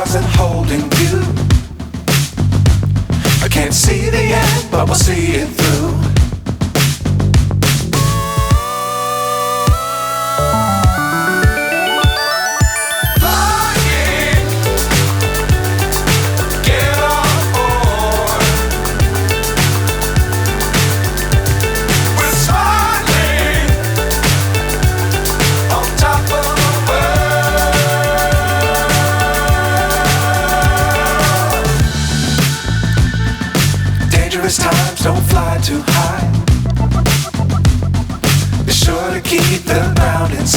stars and holding you. I can't see the end, but we'll see it through. Times don't fly too high. Be sure to keep the ground in sight.